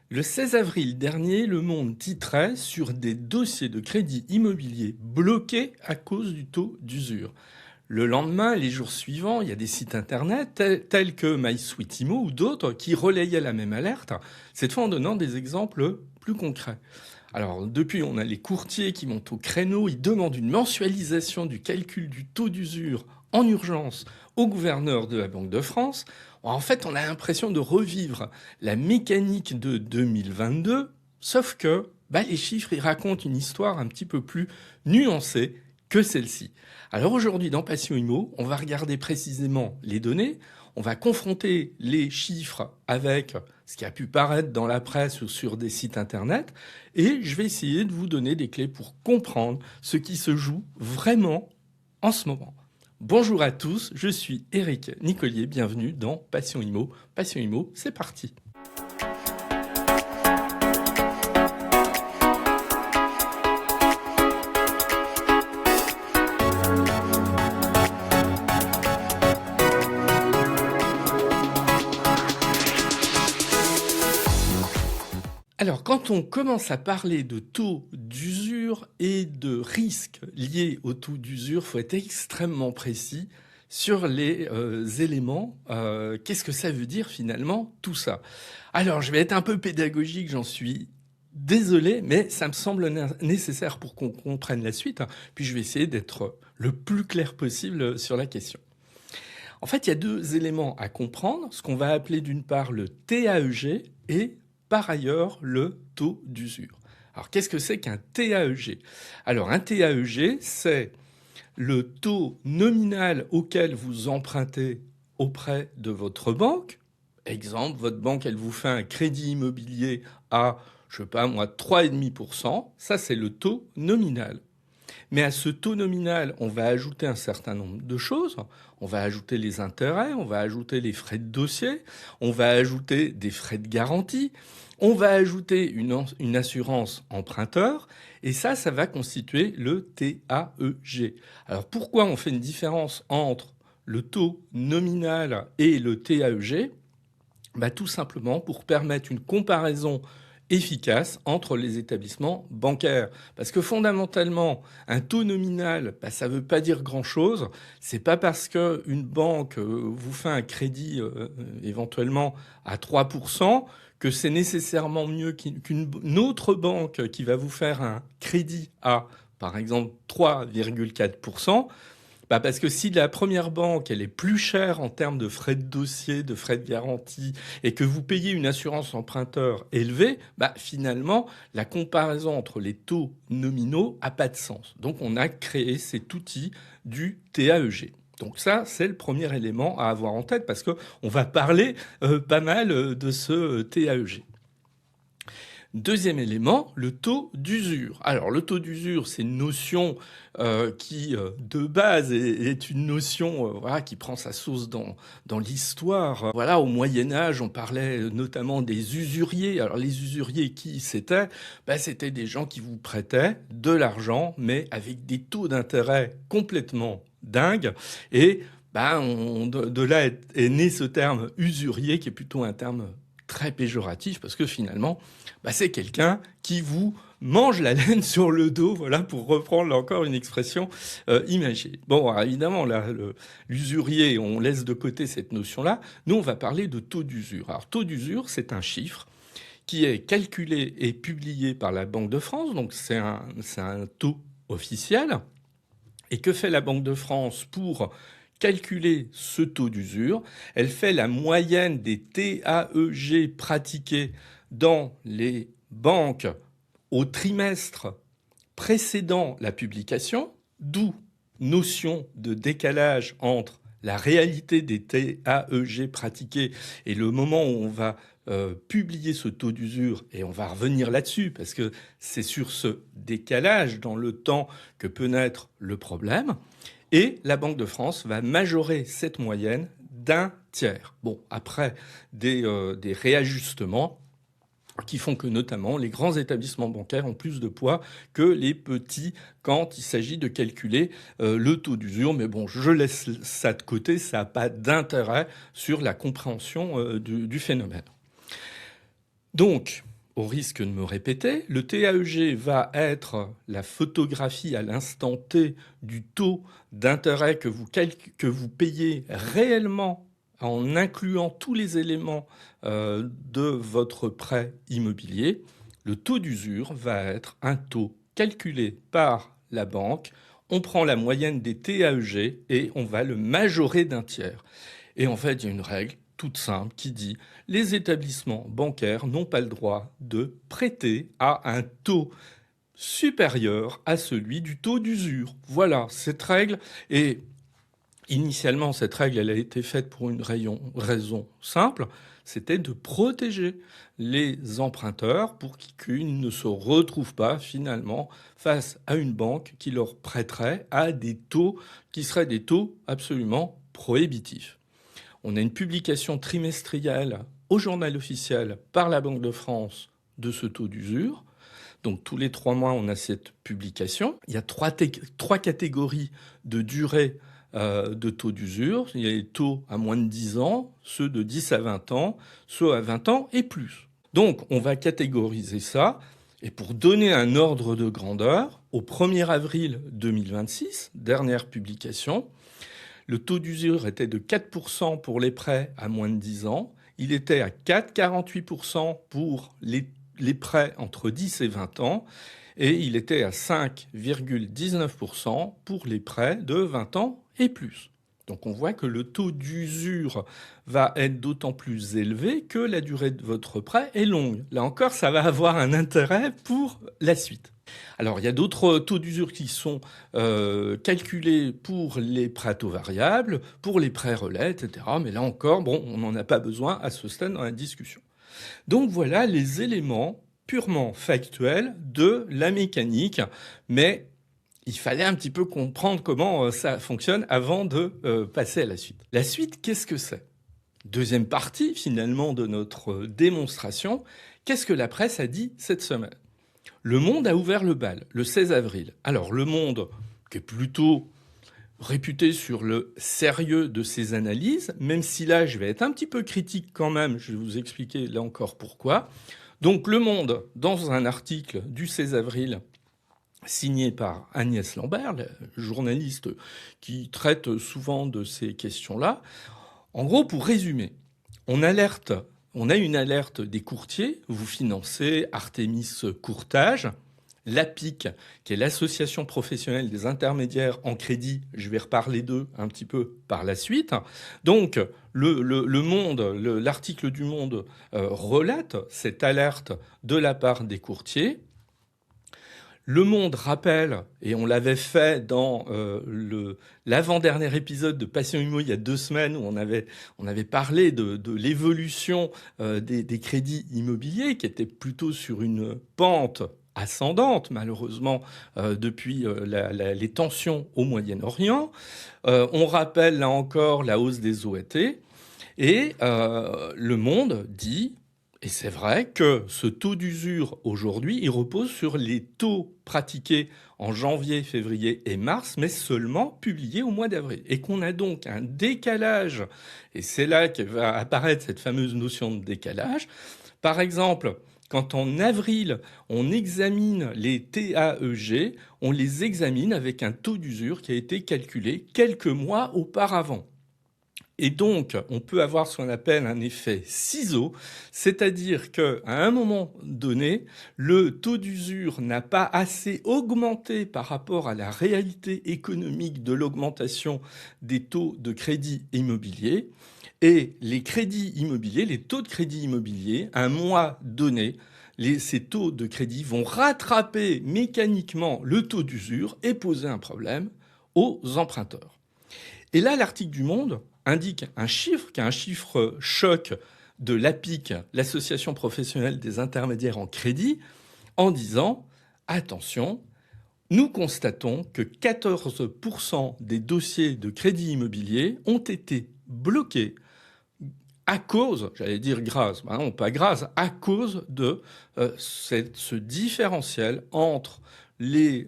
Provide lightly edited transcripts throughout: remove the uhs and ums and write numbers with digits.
Le 16 avril dernier, Le Monde titrait sur des dossiers de crédit immobilier bloqués à cause du taux d'usure. Le lendemain, les jours suivants, il y a des sites internet tels que MySweetImo ou d'autres qui relayaient la même alerte, cette fois en donnant des exemples plus concrets. Alors depuis, on a les courtiers qui montent au créneau, ils demandent une mensualisation du calcul du taux d'usure en urgence au gouverneur de la Banque de France. En fait, on a l'impression de revivre la mécanique de 2022, sauf que les chiffres, ils racontent une histoire un petit peu plus nuancée que celle-ci. Alors aujourd'hui, dans Passion Immo, on va regarder précisément les données, on va confronter les chiffres avec ce qui a pu paraître dans la presse ou sur des sites internet, et je vais essayer de vous donner des clés pour comprendre ce qui se joue vraiment en ce moment. Bonjour à tous, je suis Éric Nicolier, bienvenue dans Passion Immo. Passion Immo, c'est parti. Alors, quand on commence à parler de taux d'usure et de risques liés au taux d'usure, il faut être extrêmement précis sur les éléments. Qu'est-ce que ça veut dire finalement tout ça? Alors, je vais être un peu pédagogique, j'en suis désolé, mais ça me semble nécessaire pour qu'on comprenne la suite. Puis je vais essayer d'être le plus clair possible sur la question. En fait, il y a deux éléments à comprendre, ce qu'on va appeler d'une part le TAEG et par ailleurs le taux d'usure. Alors qu'est-ce que c'est qu'un TAEG? Alors un TAEG, c'est le taux nominal auquel vous empruntez auprès de votre banque. Exemple, votre banque, elle vous fait un crédit immobilier à, je sais pas moi, 3,5%. Ça, c'est le taux nominal. Mais à ce taux nominal, on va ajouter un certain nombre de choses. On va ajouter les intérêts, on va ajouter les frais de dossier, on va ajouter des frais de garantie, on va ajouter une assurance emprunteur, et ça va constituer le TAEG. Alors pourquoi on fait une différence entre le taux nominal et le TAEG? Tout simplement pour permettre une comparaison efficace entre les établissements bancaires. Parce que fondamentalement, un taux nominal, ça ne veut pas dire grand-chose. C'est pas parce qu'une banque vous fait un crédit éventuellement à 3% que c'est nécessairement mieux qu'une autre banque qui va vous faire un crédit à, par exemple, 3,4%. Parce que si la première banque, elle est plus chère en termes de frais de dossier, de frais de garantie, et que vous payez une assurance emprunteur élevée, finalement, la comparaison entre les taux nominaux n'a pas de sens. Donc, on a créé cet outil du TAEG. Donc ça, c'est le premier élément à avoir en tête, parce qu'on va parler pas mal de ce TAEG. Deuxième élément, le taux d'usure. Alors, le taux d'usure, c'est une notion qui, de base, est une notion qui prend sa source dans l'histoire. Voilà, au Moyen-Âge, on parlait notamment des usuriers. Alors, les usuriers, qui c'était? C'était des gens qui vous prêtaient de l'argent, mais avec des taux d'intérêt complètement dingues. Et de là est né ce terme usurier, qui est plutôt un terme très péjoratif, parce que finalement, c'est quelqu'un qui vous mange la laine sur le dos, voilà, pour reprendre encore une expression imagée. Bon, alors évidemment, là, l'usurier, on laisse de côté cette notion-là. Nous, on va parler de taux d'usure. Alors, taux d'usure, c'est un chiffre qui est calculé et publié par la Banque de France, donc c'est un taux officiel. Et que fait la Banque de France pour calculer ce taux d'usure? Elle fait la moyenne des TAEG pratiqués dans les banques au trimestre précédant la publication, d'où notion de décalage entre la réalité des TAEG pratiqués et le moment où on va publier ce taux d'usure, et on va revenir là-dessus, parce que c'est sur ce décalage dans le temps que peut naître le problème. Et la Banque de France va majorer cette moyenne d'un tiers. Bon, après des réajustements qui font que notamment les grands établissements bancaires ont plus de poids que les petits quand il s'agit de calculer le taux d'usure. Mais bon, je laisse ça de côté, ça n'a pas d'intérêt sur la compréhension du phénomène. Donc, au risque de me répéter, le TAEG va être la photographie à l'instant T du taux d'intérêt que vous payez réellement en incluant tous les éléments de votre prêt immobilier. Le taux d'usure va être un taux calculé par la banque. On prend la moyenne des TAEG et on va le majorer d'un tiers. Et en fait, il y a une règle toute simple qui dit les établissements bancaires n'ont pas le droit de prêter à un taux supérieur à celui du taux d'usure. Voilà, cette règle. Et initialement, cette règle, elle a été faite pour une raison simple, c'était de protéger les emprunteurs pour qu'ils ne se retrouvent pas finalement face à une banque qui leur prêterait à des taux qui seraient des taux absolument prohibitifs. On a une publication trimestrielle au journal officiel par la Banque de France de ce taux d'usure. Donc tous les 3 mois, on a cette publication. Il y a trois catégories de durée de taux d'usure. Il y a les taux à moins de 10 ans, ceux de 10 à 20 ans, ceux à 20 ans et plus. Donc on va catégoriser ça. Et pour donner un ordre de grandeur, au 1er avril 2026, dernière publication, le taux d'usure était de 4% pour les prêts à moins de 10 ans. Il était à 4,48% pour les prêts entre 10 et 20 ans. Et il était à 5,19% pour les prêts de 20 ans et plus. Donc on voit que le taux d'usure va être d'autant plus élevé que la durée de votre prêt est longue. Là encore, ça va avoir un intérêt pour la suite. Alors, il y a d'autres taux d'usure qui sont calculés pour les prêts à taux variables, pour les prêts relais, etc. Mais là encore, bon, on n'en a pas besoin à ce stade dans la discussion. Donc voilà les éléments purement factuels de la mécanique, mais il fallait un petit peu comprendre comment ça fonctionne avant de passer à la suite. La suite, qu'est-ce que c'est ? Deuxième partie, finalement, de notre démonstration. Qu'est-ce que la presse a dit cette semaine ? Le Monde a ouvert le bal le 16 avril. Alors, Le Monde, qui est plutôt réputé sur le sérieux de ses analyses, même si là, je vais être un petit peu critique quand même, je vais vous expliquer là encore pourquoi. Donc, Le Monde, dans un article du 16 avril, signé par Agnès Lambert, la journaliste qui traite souvent de ces questions-là. En gros, pour résumer, on a une alerte des courtiers. Vous financez Artemis Courtage, l'APIC, qui est l'association professionnelle des intermédiaires en crédit. Je vais reparler d'eux un petit peu par la suite. Donc, l'article du Monde relate cette alerte de la part des courtiers. Le Monde rappelle, et on l'avait fait dans l'avant-dernier épisode de Passion Immo il y a 2 semaines, où on avait parlé de l'évolution des crédits immobiliers, qui était plutôt sur une pente ascendante, malheureusement, depuis les tensions au Moyen-Orient. On rappelle, là encore, la hausse des OAT. Et Le Monde dit... Et c'est vrai que ce taux d'usure, aujourd'hui, il repose sur les taux pratiqués en janvier, février et mars, mais seulement publiés au mois d'avril. Et qu'on a donc un décalage, et c'est là que va apparaître cette fameuse notion de décalage. Par exemple, quand en avril, on examine les TAEG, on les examine avec un taux d'usure qui a été calculé quelques mois auparavant. Et donc, on peut avoir ce qu'on appelle un effet ciseau, c'est-à-dire qu'à un moment donné, le taux d'usure n'a pas assez augmenté par rapport à la réalité économique de l'augmentation des taux de crédit immobilier. Et les crédits immobiliers, les taux de crédit immobilier, à un mois donné, ces taux de crédit vont rattraper mécaniquement le taux d'usure et poser un problème aux emprunteurs. Et là, l'article du Monde indique un chiffre, qui est un chiffre choc de l'APIC, l'Association professionnelle des intermédiaires en crédit, en disant « Attention, nous constatons que 14% des dossiers de crédit immobilier ont été bloqués à cause, j'allais dire grâce, bah non pas grâce, à cause de ce différentiel entre le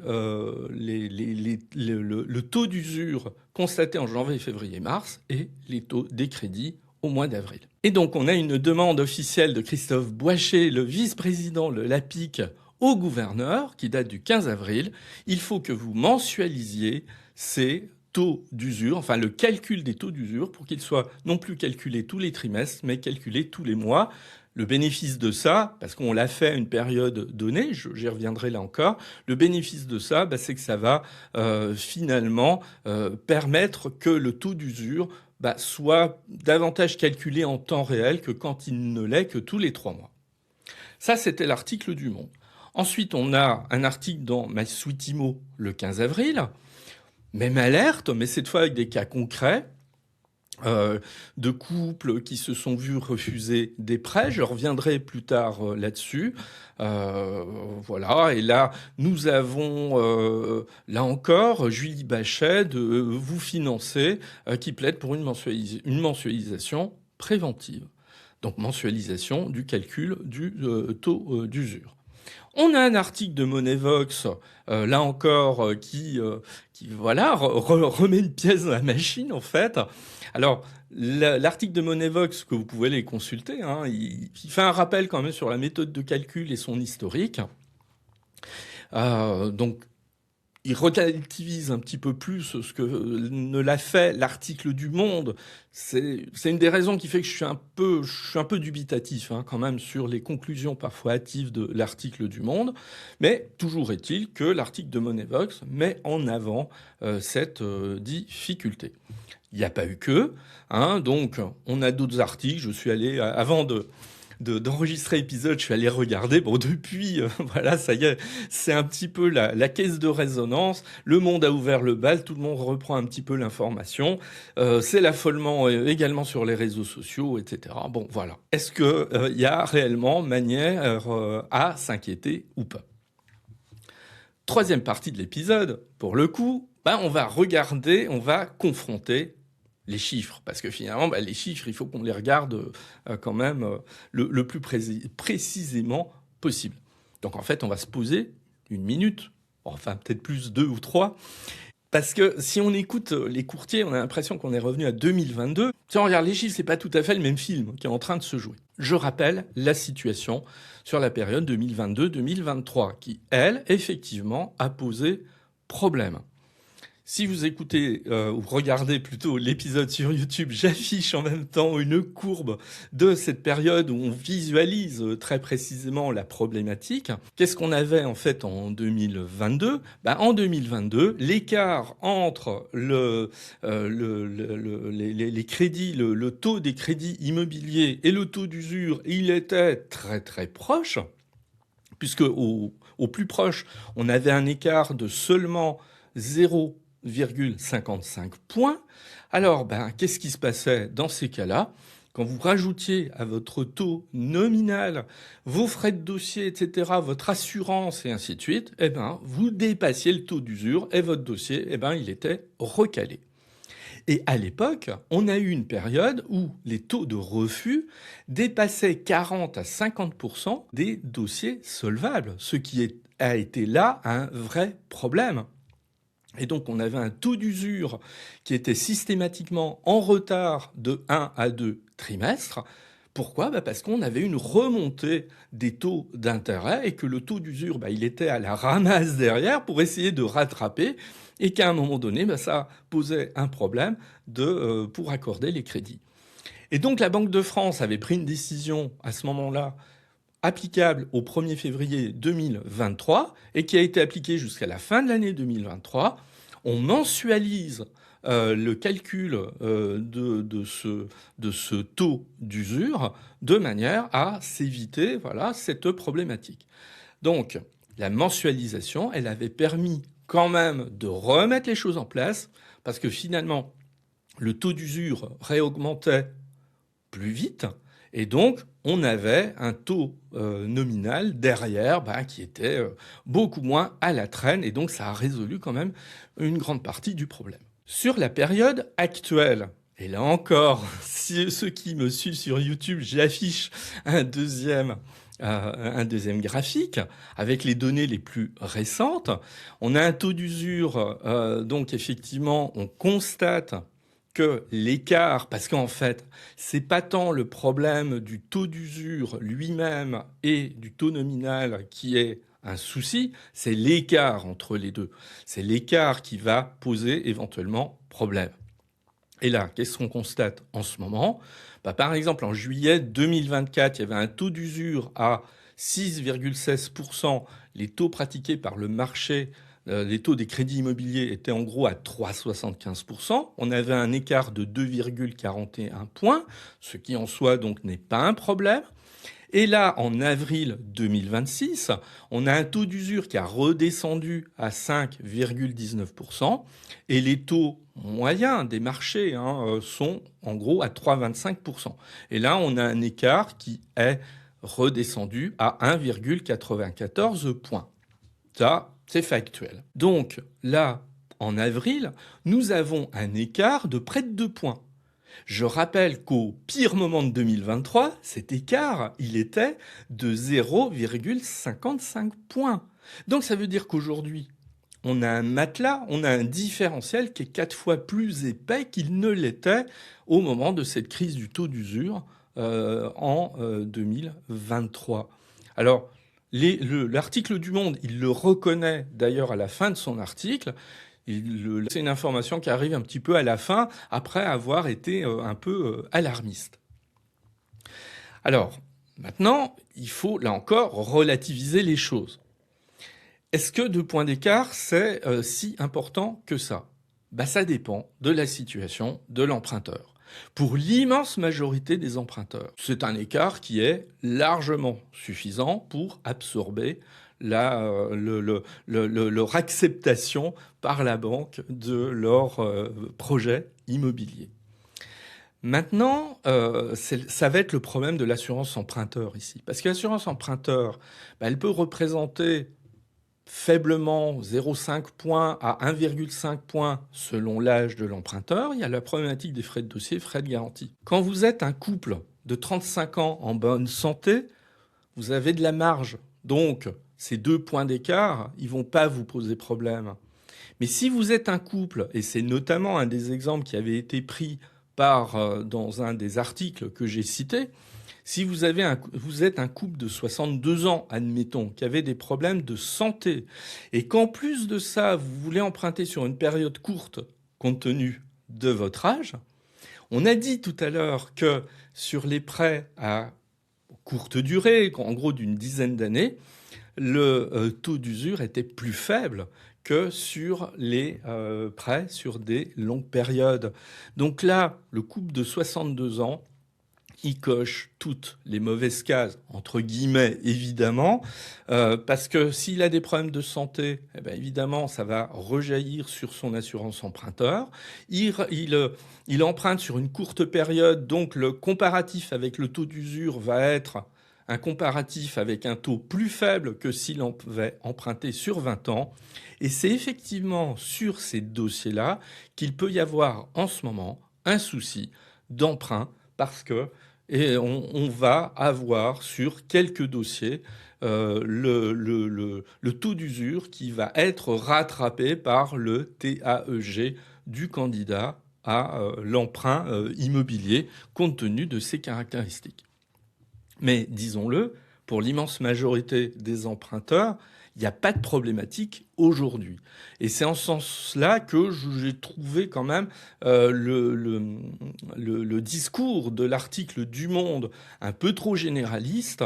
taux d'usure constaté en janvier, février, mars et les taux des crédits au mois d'avril. » Et donc, on a une demande officielle de Christophe Boichet, le vice-président de l'APIC, au gouverneur, qui date du 15 avril. Il faut que vous mensualisiez ces taux d'usure, enfin le calcul des taux d'usure, pour qu'ils soient non plus calculés tous les trimestres, mais calculés tous les mois. Le bénéfice de ça, parce qu'on l'a fait à une période donnée, j'y reviendrai là encore, le bénéfice de ça, c'est que ça va finalement permettre que le taux d'usure soit davantage calculé en temps réel que quand il ne l'est que tous les 3 mois. Ça, c'était l'article du Monde. Ensuite, on a un article dans MySweetImo le 15 avril, même alerte, mais cette fois avec des cas concrets. De couples qui se sont vus refuser des prêts. Je reviendrai plus tard là-dessus. Voilà. Et là, nous avons, là encore, Julie Bachet de Vous financer, qui plaide pour une mensualisation préventive. Donc, mensualisation du calcul du taux d'usure. On a un article de Moneyvox, là encore, qui voilà, remet une pièce dans la machine, en fait. Alors, l'article de Moneyvox, que vous pouvez aller consulter, hein, il fait un rappel quand même sur la méthode de calcul et son historique. Donc, il relativise un petit peu plus ce que ne l'a fait l'article du Monde. C'est une des raisons qui fait que je suis un peu dubitatif quand même sur les conclusions parfois hâtives de l'article du Monde. Mais toujours est-il que l'article de Moneyvox met en avant cette difficulté. Il n'y a pas eu que, donc on a d'autres articles. Je suis allé, avant d'enregistrer l'épisode, je suis allé regarder. Bon, depuis, voilà, ça y est, c'est un petit peu la caisse de résonance. Le Monde a ouvert le bal, tout le monde reprend un petit peu l'information. C'est l'affolement également sur les réseaux sociaux, etc. Bon, voilà. Est-ce que y a réellement manière à s'inquiéter ou pas? Troisième partie de l'épisode, pour le coup, on va regarder, on va confronter les chiffres, parce que finalement, les chiffres, il faut qu'on les regarde quand même le plus précisément possible. Donc en fait, on va se poser 1 minute, enfin peut-être plus 2 ou 3, parce que si on écoute les courtiers, on a l'impression qu'on est revenu à 2022. Si on regarde les chiffres, c'est pas tout à fait le même film qui est en train de se jouer. Je rappelle la situation sur la période 2022-2023, qui, elle, effectivement, a posé problème. Si vous écoutez ou regardez plutôt l'épisode sur YouTube, j'affiche en même temps une courbe de cette période où on visualise très précisément la problématique. Qu'est-ce qu'on avait en fait en 2022 ? En 2022, l'écart entre les crédits, le taux des crédits immobiliers et le taux d'usure, il était très très proche, puisque au plus proche, on avait un écart de seulement 0,55 points. Alors, qu'est-ce qui se passait dans ces cas-là ? Quand vous rajoutiez à votre taux nominal vos frais de dossier, etc., votre assurance et ainsi de suite, vous dépassiez le taux d'usure et votre dossier, il était recalé. Et à l'époque, on a eu une période où les taux de refus dépassaient 40 à 50% des dossiers solvables, ce qui a été là un vrai problème. Et donc, on avait un taux d'usure qui était systématiquement en retard de 1 à 2 trimestres. Pourquoi ? Parce qu'on avait une remontée des taux d'intérêt et que le taux d'usure, il était à la ramasse derrière pour essayer de rattraper et qu'à un moment donné, ça posait un problème pour accorder les crédits. Et donc, la Banque de France avait pris une décision à ce moment-là applicable au 1er février 2023 et qui a été appliquée jusqu'à la fin de l'année 2023. On mensualise le calcul de ce taux d'usure de manière à s'éviter cette problématique. Donc, la mensualisation, elle avait permis quand même de remettre les choses en place parce que finalement, le taux d'usure réaugmentait plus vite. Et donc, on avait un taux nominal derrière qui était beaucoup moins à la traîne. Et donc, ça a résolu quand même une grande partie du problème. Sur la période actuelle, et là encore, si ceux qui me suivent sur YouTube, j'affiche un deuxième graphique avec les données les plus récentes. On a un taux d'usure, donc effectivement, on constate que l'écart, parce qu'en fait, c'est pas tant le problème du taux d'usure lui-même et du taux nominal qui est un souci, c'est l'écart entre les deux. C'est l'écart qui va poser éventuellement problème. Et là, qu'est-ce qu'on constate en ce moment? Par exemple, en juillet 2024, il y avait un taux d'usure à 6,16%. Les taux pratiqués par le marché, les taux des crédits immobiliers étaient en gros à 3,75%. On avait un écart de 2,41 points, ce qui en soi donc n'est pas un problème. Et là, en avril 2026, on a un taux d'usure qui a redescendu à 5,19% et les taux moyens des marchés sont en gros à 3,25%. Et là, on a un écart qui est redescendu à 1,94 points. Ça, c'est factuel. Donc là, en avril, nous avons un écart de près de 2 points. Je rappelle qu'au pire moment de 2023, cet écart, il était de 0,55 points. Donc ça veut dire qu'aujourd'hui, on a un matelas, on a un différentiel qui est 4 fois plus épais qu'il ne l'était au moment de cette crise du taux d'usure en 2023. Alors, l'article du Monde, il le reconnaît d'ailleurs à la fin de son article. C'est une information qui arrive un petit peu à la fin, après avoir été un peu alarmiste. Alors, maintenant, il faut, là encore, relativiser les choses. Est-ce que 2 points d'écart, c'est si important que ça? Ça dépend de la situation de l'emprunteur. Pour l'immense majorité des emprunteurs, c'est un écart qui est largement suffisant pour absorber leur acceptation par la banque de leur projet immobilier. Maintenant, ça va être le problème de l'assurance emprunteur ici. Parce que l'assurance emprunteur, elle peut représenter faiblement 0,5 points à 1,5 points selon l'âge de l'emprunteur. Il y a la problématique des frais de dossier, frais de garantie. Quand vous êtes un couple de 35 ans en bonne santé, vous avez de la marge. Donc, ces 2 points d'écart, ils vont pas vous poser problème. Mais si vous êtes un couple, et c'est notamment un des exemples qui avait été pris dans un des articles que j'ai cités, si vous êtes un couple de 62 ans, admettons, qui avait des problèmes de santé, et qu'en plus de ça, vous voulez emprunter sur une période courte, compte tenu de votre âge, on a dit tout à l'heure que sur les prêts à courte durée, en gros d'une dizaine d'années, le taux d'usure était plus faible que sur les prêts sur des longues périodes. Donc là, le couple de 62 ans, il coche toutes les mauvaises cases, entre guillemets, évidemment, parce que s'il a des problèmes de santé, évidemment, ça va rejaillir sur son assurance emprunteur. Il emprunte sur une courte période, donc le comparatif avec le taux d'usure va être un comparatif avec un taux plus faible que s'il avait emprunté sur 20 ans. Et c'est effectivement sur ces dossiers-là qu'il peut y avoir en ce moment un souci d'emprunt parce que on va avoir sur quelques dossiers le taux d'usure qui va être rattrapé par le TAEG du candidat à l'emprunt immobilier compte tenu de ses caractéristiques. Mais disons-le, pour l'immense majorité des emprunteurs, il n'y a pas de problématique aujourd'hui. Et c'est en ce sens-là que j'ai trouvé quand même le discours de l'article du Monde un peu trop généraliste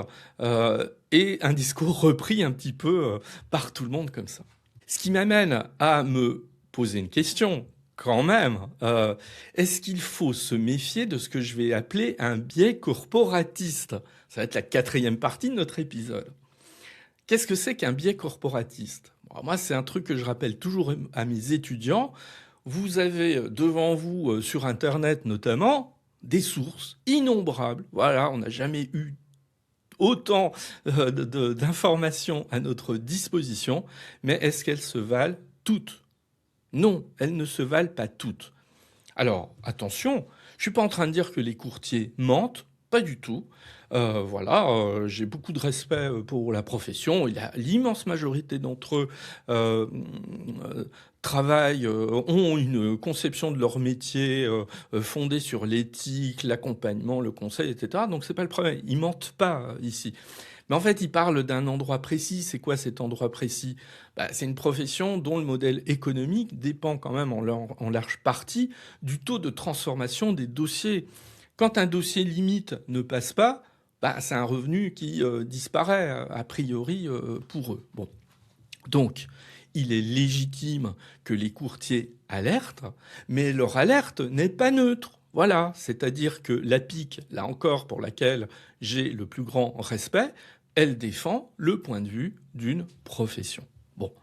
et un discours repris un petit peu par tout le monde comme ça. Ce qui m'amène à me poser une question quand même. Est-ce qu'il faut se méfier de ce que je vais appeler un biais corporatiste? Ça va être la 4e partie de notre épisode. Qu'est-ce que c'est qu'un biais corporatiste? Moi, c'est un truc que je rappelle toujours à mes étudiants. Vous avez devant vous, sur Internet notamment, des sources innombrables. Voilà, on n'a jamais eu autant d'informations à notre disposition. Mais est-ce qu'elles se valent toutes? Non, elles ne se valent pas toutes. Alors, attention, je ne suis pas en train de dire que les courtiers mentent, pas du tout. J'ai beaucoup de respect pour la profession. Il y a l'immense majorité d'entre eux travaillent, ont une conception de leur métier fondée sur l'éthique, l'accompagnement, le conseil, etc. Donc c'est pas le problème. Ils mentent pas ici. Mais en fait, ils parlent d'un endroit précis. C'est quoi cet endroit précis? C'est une profession dont le modèle économique dépend quand même en large partie du taux de transformation des dossiers. Quand un dossier limite ne passe pas, c'est un revenu qui disparaît a priori pour eux. Bon. Donc, il est légitime que les courtiers alertent, mais leur alerte n'est pas neutre. Voilà, c'est-à-dire que la PIC, là encore pour laquelle j'ai le plus grand respect, elle défend le point de vue d'une profession. Bon,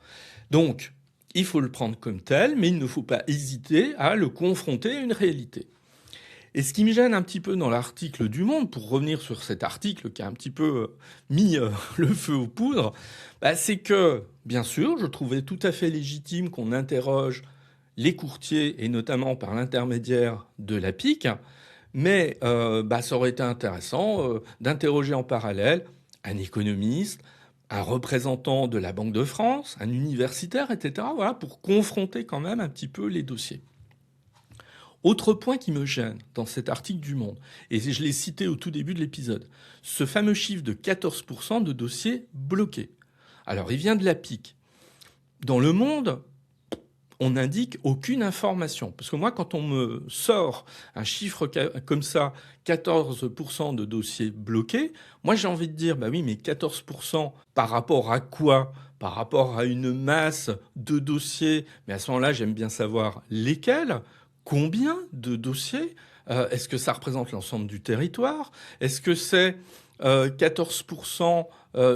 donc il faut le prendre comme tel, mais il ne faut pas hésiter à le confronter à une réalité. Et ce qui me gêne un petit peu dans l'article du Monde, pour revenir sur cet article qui a un petit peu mis le feu aux poudres, c'est que, bien sûr, je trouvais tout à fait légitime qu'on interroge les courtiers, et notamment par l'intermédiaire de la PIC, mais ça aurait été intéressant d'interroger en parallèle un économiste, un représentant de la Banque de France, un universitaire, etc., voilà, pour confronter quand même un petit peu les dossiers. Autre point qui me gêne dans cet article du Monde, et je l'ai cité au tout début de l'épisode, ce fameux chiffre de 14% de dossiers bloqués. Alors, il vient de la PIC. Dans le Monde, on n'indique aucune information. Parce que moi, quand on me sort un chiffre comme ça, 14% de dossiers bloqués, moi j'ai envie de dire, oui, mais 14% par rapport à quoi? Par rapport à une masse de dossiers. Mais à ce moment-là, j'aime bien savoir lesquels. Combien de dossiers? Est-ce que ça représente l'ensemble du territoire? Est-ce que c'est 14%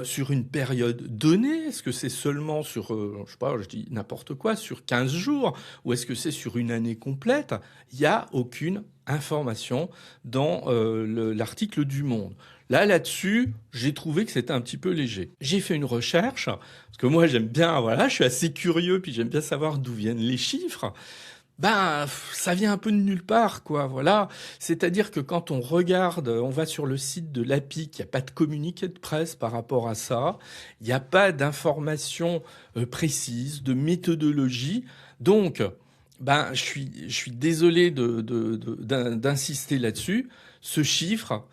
sur une période donnée? Est-ce que c'est seulement sur, je sais pas, je dis n'importe quoi, sur 15 jours? Ou est-ce que c'est sur une année complète? Il n'y a aucune information dans l'article du Monde. Là-dessus, j'ai trouvé que c'était un petit peu léger. J'ai fait une recherche, parce que moi j'aime bien, voilà, je suis assez curieux, puis j'aime bien savoir d'où viennent les chiffres. Ça vient un peu de nulle part, quoi, voilà. C'est-à-dire que quand on regarde, on va sur le site de l'APIC, il n'y a pas de communiqué de presse par rapport à ça, il n'y a pas d'informations précises, de méthodologie. Donc, je suis désolé d'insister là-dessus. Ce chiffre,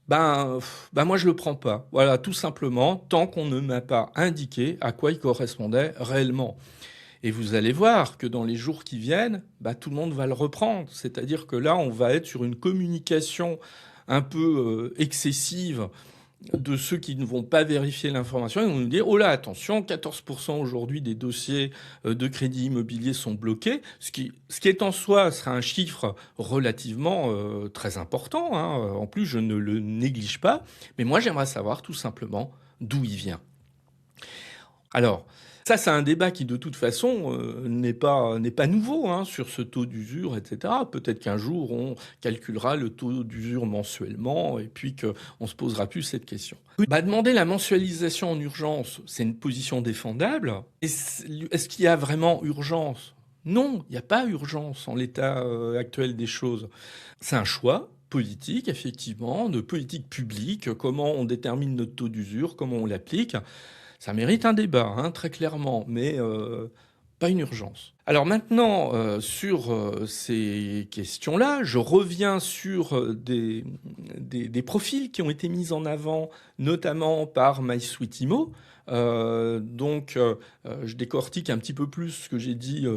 moi je le prends pas. Voilà, tout simplement, tant qu'on ne m'a pas indiqué à quoi il correspondait réellement. Et vous allez voir que dans les jours qui viennent, tout le monde va le reprendre. C'est-à-dire que là, on va être sur une communication un peu excessive de ceux qui ne vont pas vérifier l'information. Ils vont nous dire, oh là, attention, 14% aujourd'hui des dossiers de crédit immobilier sont bloqués, ce qui est en soi sera un chiffre relativement très important, hein. En plus, je ne le néglige pas. Mais moi, j'aimerais savoir tout simplement d'où il vient. Alors, ça, c'est un débat qui, de toute façon, n'est pas nouveau, hein, sur ce taux d'usure, etc. Peut-être qu'un jour, on calculera le taux d'usure mensuellement et puis qu'on se posera plus cette question. Demander la mensualisation en urgence, c'est une position défendable. Est-ce qu'il y a vraiment urgence? Non, il n'y a pas urgence en l'état actuel des choses. C'est un choix politique, effectivement, de politique publique, comment on détermine notre taux d'usure, comment on l'applique. Ça mérite un débat, hein, très clairement, mais pas une urgence. Alors maintenant, sur ces questions-là, je reviens sur des profils qui ont été mis en avant, notamment par MySweetImo. Je décortique un petit peu plus ce que j'ai dit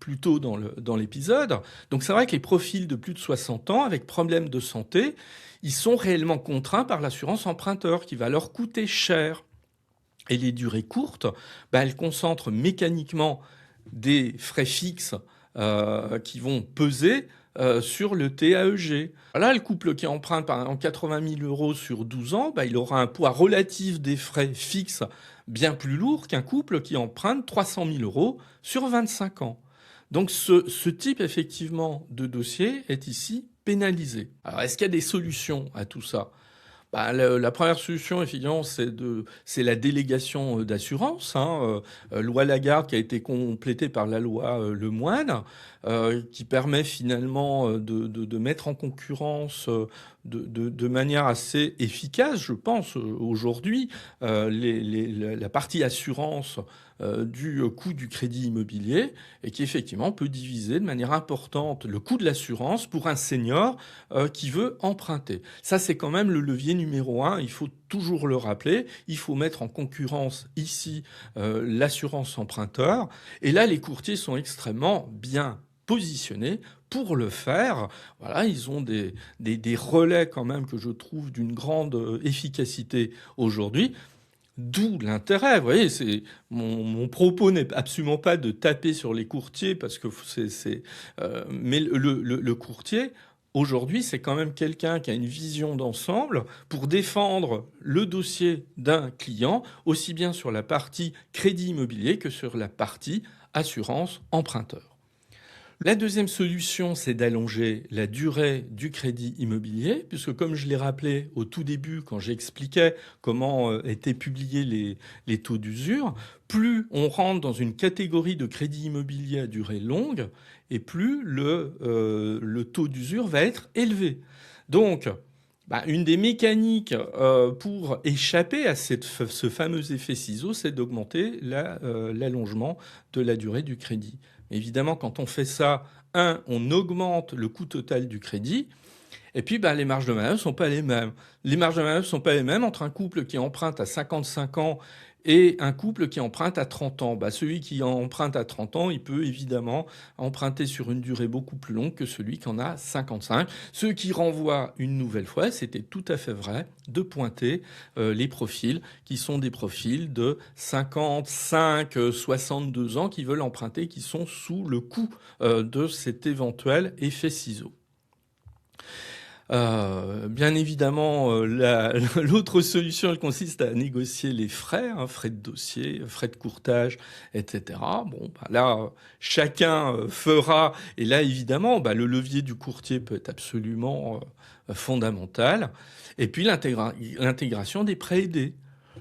plus tôt dans l'épisode. Donc c'est vrai que les profils de plus de 60 ans avec problèmes de santé, ils sont réellement contraints par l'assurance emprunteur qui va leur coûter cher. Et les durées courtes, elles concentrent mécaniquement des frais fixes qui vont peser sur le TAEG. Là, le couple qui emprunte par exemple 80 000 euros sur 12 ans, il aura un poids relatif des frais fixes bien plus lourd qu'un couple qui emprunte 300 000 euros sur 25 ans. Donc ce type effectivement de dossier est ici pénalisé. Alors est-ce qu'il y a des solutions à tout ça ? La première solution, effectivement, c'est la délégation d'assurance, hein, loi Lagarde qui a été complétée par la loi Lemoine, qui permet finalement de mettre en concurrence de manière assez efficace, je pense, aujourd'hui, la partie assurance du coût du crédit immobilier et qui effectivement peut diviser de manière importante le coût de l'assurance pour un senior qui veut emprunter. Ça, c'est quand même le levier numéro un. Il faut toujours le rappeler. Il faut mettre en concurrence ici l'assurance emprunteur. Et là, les courtiers sont extrêmement bien positionnés pour le faire. Voilà, ils ont des relais quand même que je trouve d'une grande efficacité aujourd'hui. D'où l'intérêt, vous voyez, mon propos n'est absolument pas de taper sur les courtiers parce que mais le courtier aujourd'hui c'est quand même quelqu'un qui a une vision d'ensemble pour défendre le dossier d'un client aussi bien sur la partie crédit immobilier que sur la partie assurance emprunteur. La deuxième solution, c'est d'allonger la durée du crédit immobilier, puisque comme je l'ai rappelé au tout début, quand j'expliquais comment étaient publiés les taux d'usure, plus on rentre dans une catégorie de crédit immobilier à durée longue, et plus le taux d'usure va être élevé. Donc, une des mécaniques pour échapper à ce fameux effet ciseau, c'est d'augmenter l'allongement de la durée du crédit. Évidemment, quand on fait ça, on augmente le coût total du crédit. Et puis, les marges de manœuvre ne sont pas les mêmes. Les marges de manœuvre ne sont pas les mêmes entre un couple qui emprunte à 55 ans et un couple qui emprunte à 30 ans. Celui qui emprunte à 30 ans, il peut évidemment emprunter sur une durée beaucoup plus longue que celui qui en a 55. Ce qui renvoie une nouvelle fois, c'était tout à fait vrai, de pointer les profils qui sont des profils de 55, 62 ans qui veulent emprunter, qui sont sous le coup de cet éventuel effet ciseau. Bien évidemment, l'autre solution, elle consiste à négocier les frais, frais de dossier, frais de courtage, etc. Là, chacun fera. Et là, évidemment, le levier du courtier peut être absolument fondamental. Et puis l'intégration des prêts aidés.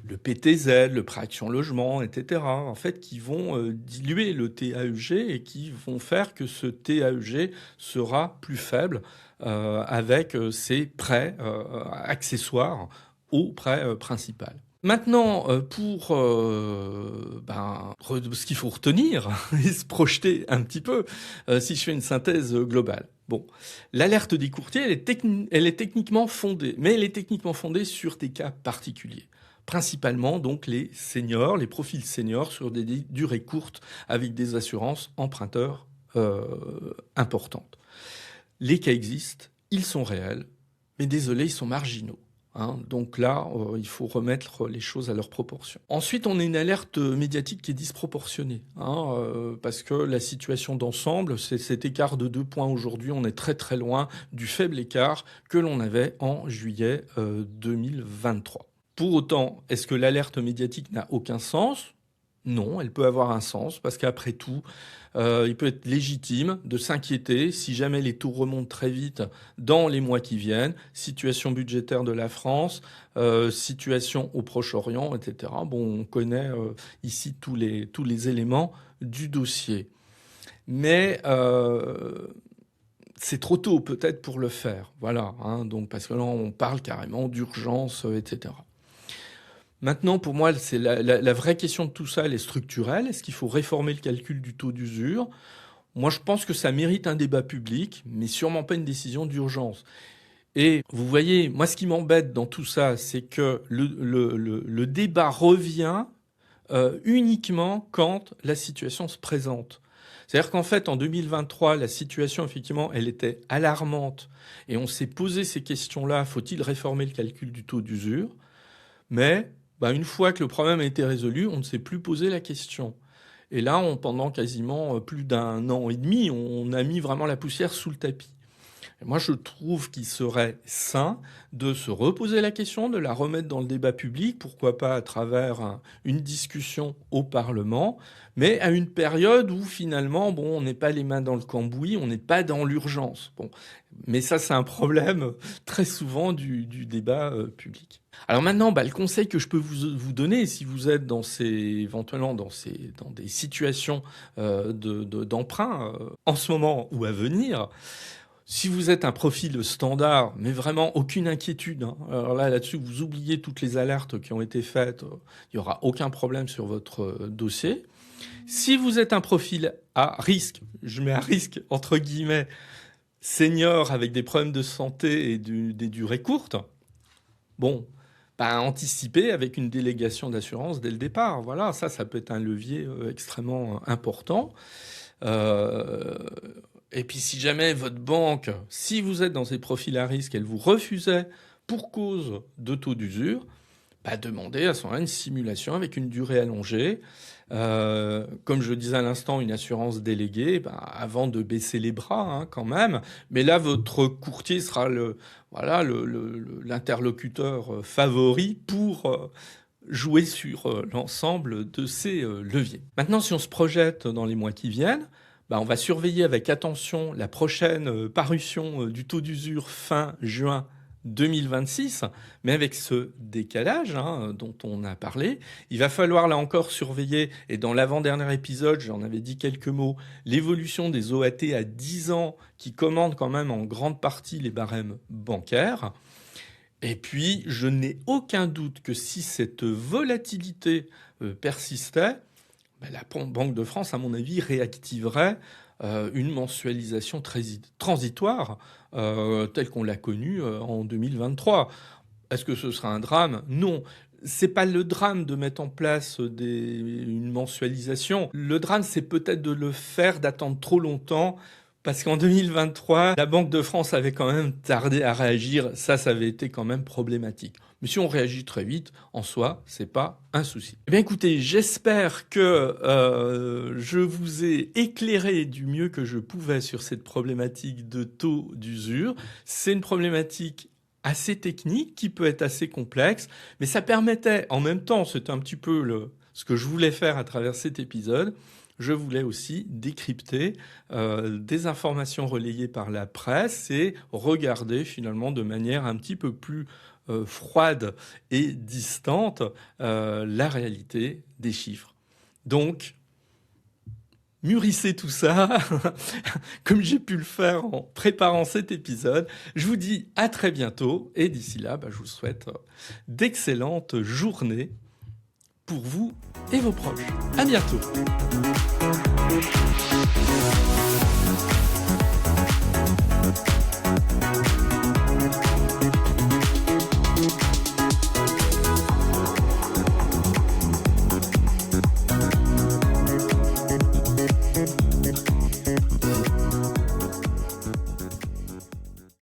Le PTZ, le prêt action logement, etc. En fait, qui vont diluer le TAEG et qui vont faire que ce TAEG sera plus faible avec ces prêts accessoires au prêt principal. Maintenant, pour ce qu'il faut retenir et se projeter un petit peu, si je fais une synthèse globale. L'alerte des courtiers, elle est techniquement fondée, mais elle est techniquement fondée sur des cas particuliers. Principalement donc les seniors, les profils seniors sur des durées courtes avec des assurances emprunteurs importantes. Les cas existent, ils sont réels, mais désolé, ils sont marginaux. Donc là, il faut remettre les choses à leur proportion. Ensuite, on a une alerte médiatique qui est disproportionnée, parce que la situation d'ensemble, c'est cet écart de 2 points aujourd'hui, on est très très loin du faible écart que l'on avait en juillet 2023. Pour autant, est-ce que l'alerte médiatique n'a aucun sens ? Non, elle peut avoir un sens, parce qu'après tout, il peut être légitime de s'inquiéter si jamais les taux remontent très vite dans les mois qui viennent, situation budgétaire de la France, situation au Proche-Orient, etc. On connaît ici tous les éléments du dossier. Mais c'est trop tôt peut-être pour le faire, voilà. Donc parce que là, on parle carrément d'urgence, etc. Maintenant, pour moi, c'est la vraie question de tout ça, elle est structurelle. Est-ce qu'il faut réformer le calcul du taux d'usure ? Moi, je pense que ça mérite un débat public, mais sûrement pas une décision d'urgence. Et vous voyez, moi, ce qui m'embête dans tout ça, c'est que le débat revient uniquement quand la situation se présente. C'est-à-dire qu'en fait, en 2023, la situation, effectivement, elle était alarmante. Et on s'est posé ces questions-là, faut-il réformer le calcul du taux d'usure ? Mais une fois que le problème a été résolu, on ne s'est plus posé la question. Et là, pendant quasiment plus d'1 an et demi, on a mis vraiment la poussière sous le tapis. Moi, je trouve qu'il serait sain de se reposer la question, de la remettre dans le débat public, pourquoi pas à travers une discussion au Parlement, mais à une période où finalement, bon, on n'est pas les mains dans le cambouis, on n'est pas dans l'urgence. Bon, mais ça, c'est un problème très souvent du débat public. Alors maintenant, le conseil que je peux vous donner, si vous êtes éventuellement dans des situations d'emprunt en ce moment ou à venir, si vous êtes un profil standard, mais vraiment aucune inquiétude, hein. Alors là-dessus, vous oubliez toutes les alertes qui ont été faites, il n'y aura aucun problème sur votre dossier. Si vous êtes un profil à risque, je mets à risque entre guillemets, senior avec des problèmes de santé et des durées courtes, bon, anticiper avec une délégation d'assurance dès le départ. Voilà, ça peut être un levier extrêmement important. Et puis si jamais votre banque, si vous êtes dans ces profils à risque, elle vous refusait pour cause de taux d'usure, demandez à ce moment-là une simulation avec une durée allongée. Comme je le disais à l'instant, une assurance déléguée, avant de baisser les bras hein, quand même. Mais là, votre courtier sera l'interlocuteur favori pour jouer sur l'ensemble de ces leviers. Maintenant, si on se projette dans les mois qui viennent, on va surveiller avec attention la prochaine parution du taux d'usure fin juin 2026, mais avec ce décalage dont on a parlé, il va falloir là encore surveiller, et dans l'avant-dernier épisode, j'en avais dit quelques mots, l'évolution des OAT à 10 ans qui commandent quand même en grande partie les barèmes bancaires. Et puis, je n'ai aucun doute que si cette volatilité persistait, la Banque de France, à mon avis, réactiverait une mensualisation transitoire telle qu'on l'a connue en 2023. Est-ce que ce sera un drame ? Non. C'est pas le drame de mettre en place une mensualisation. Le drame, c'est peut-être de le faire, d'attendre trop longtemps. Parce qu'en 2023, la Banque de France avait quand même tardé à réagir. Ça avait été quand même problématique. Mais si on réagit très vite, en soi, c'est pas un souci. Eh bien, écoutez, j'espère que je vous ai éclairé du mieux que je pouvais sur cette problématique de taux d'usure. C'est une problématique assez technique qui peut être assez complexe, mais ça permettait, en même temps, c'est un petit peu ce que je voulais faire à travers cet épisode. Je voulais aussi décrypter des informations relayées par la presse et regarder finalement de manière un petit peu plus froide et distante la réalité des chiffres. Donc, mûrissez tout ça, comme j'ai pu le faire en préparant cet épisode. Je vous dis à très bientôt et d'ici là, je vous souhaite d'excellentes journées pour vous et vos proches. À bientôt.